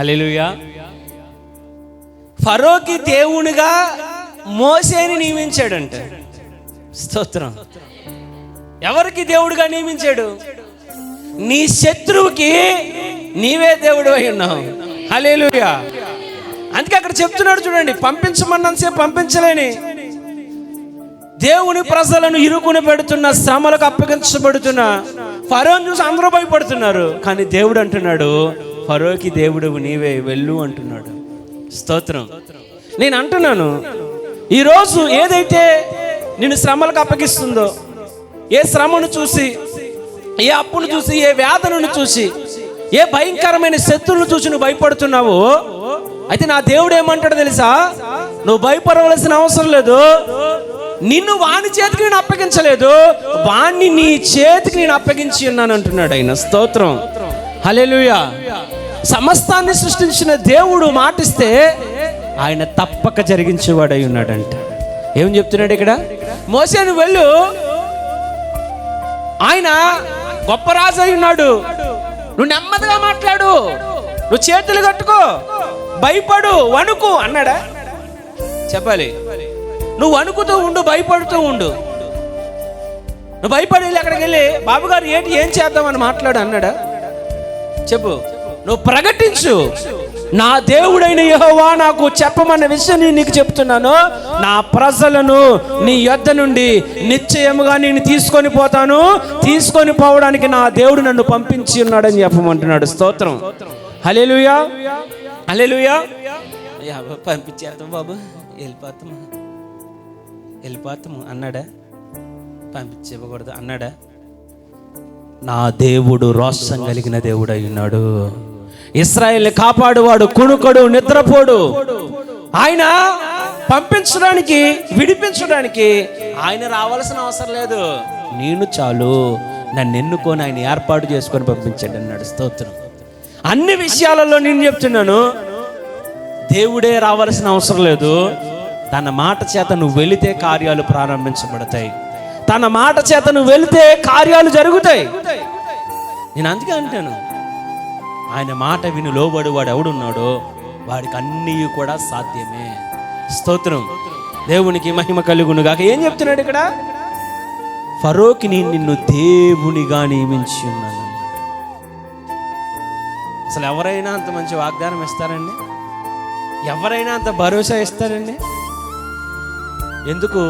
హల్లెలూయా. ఫరోకి దేవునిగా మోసేని నియమించాడంట. స్తోత్రం. ఎవరికి దేవుడిగా నియమించాడు? నీ శత్రువుకి నీవే దేవుడు అయి ఉన్నావు. హల్లెలూయా. అందుకే అక్కడ చెప్తున్నాడు చూడండి, పంపించమన్నంతసేపు పంపించలేని దేవుని ప్రజలను ఇరుకుని పెడుతున్న, శ్రమలకు అప్పగించబడుతున్న ఫరోని చూసి అందరూ భయపడుతున్నారు. కానీ దేవుడు అంటున్నాడు, ఫరోకి దేవుడు నీవే, వెళ్ళు అంటున్నాడు. స్తోత్రం. నేను అంటున్నాను, ఈరోజు ఏదైతే నిన్ను శ్రమలకు అప్పగిస్తుందో, ఏ శ్రమను చూసి, ఏ అప్పును చూసి, ఏ వేదనను చూసి, ఏ భయంకరమైన శత్రువును చూసి నువ్వు భయపడుతున్నావో, అయితే నా దేవుడు ఏమంటాడు తెలుసా? నువ్వు భయపడవలసిన అవసరం లేదు. నిన్ను వాని చేతికి నేను అప్పగించలేదు, వాణ్ణి నీ చేతికి నేను అప్పగించి ఉన్నాను అంటున్నాడు ఆయన. స్తోత్రం. హల్లెలూయా. సమస్తాన్ని సృష్టించిన దేవుడు మాటిస్తే ఆయన తప్పక జరిగించేవాడు అయి ఉన్నాడంట. ఏం చెప్తున్నాడు ఇక్కడ? మోసే నువ్వు వెళ్ళు, ఆయన గొప్ప రాజు అయి ఉన్నాడు, నువ్వు నెమ్మదిగా మాట్లాడు, నువ్వు చేతులు కట్టుకో, భయపడు, వణుకు అన్నాడా? చెప్పాలి. నువ్వు వణుకుతూ ఉండు, భయపడుతూ ఉండు. నువ్వు భయపడి వెళ్ళి అక్కడికి వెళ్ళి బాబు గారు ఏం చేద్దామని మాట్లాడు అన్నాడా? చెప్పు. నువ్వు ప్రకటించు, నా దేవుడైన యెహోవా నాకు చెప్పమన్న విషయం నేను నీకు చెప్తున్నాను, నా ప్రజలను నీ యొద్ద నుండి నిశ్చయముగా నేను తీసుకొని పోతాను, తీసుకొని పోవడానికి నా దేవుడు నన్ను పంపించి ఉన్నాడని చెప్పమంటున్నాడు. స్తోత్రం. హల్లెలూయా. హల్లెలూయా. పంపించేద్దాం బాబు, వెళ్ళిపోతాము అన్నాడా? పంపించేయకూడదు అన్నాడా? నా దేవుడు రోషం కలిగిన దేవుడు అయి ఉన్నాడు. ఇశ్రాయేల్ని కాపాడువాడు, కుణుకడు, నిద్రపోడు. ఆయన పంపించడానికి, విడిపించడానికి ఆయన రావాల్సిన అవసరం లేదు. నేను చాలు, నన్ను ఎన్నుకొని ఆయన ఏర్పాటు చేసుకొని పంపించండి అన్నాడు. స్తోత్రం. అన్ని విషయాలలో నేను చెప్తున్నాను, దేవుడే రావాల్సిన అవసరం లేదు. తన మాట చేత నువ్వు వెళితే కార్యాలు ప్రారంభించబడతాయి. తన మాట చేత నువ్వు వెళితే కార్యాలు జరుగుతాయి. నేను అందుకే అంటాను, ఆయన మాట విని లోబడి వాడు ఎవడున్నాడో వాడికి అన్నీ కూడా సాధ్యమే. స్తోత్రం. దేవునికి మహిమ కలుగును గాక. ఏం చెప్తున్నాడు ఇక్కడ? ఫరోకి నిన్ను దేవునిగా నియమించి ఉన్నాను. అసలు ఎవరైనా అంత మంచి వాగ్దానం ఇస్తారండి? ఎవరైనా అంత భరోసా ఇస్తారండి? ఎందుకు?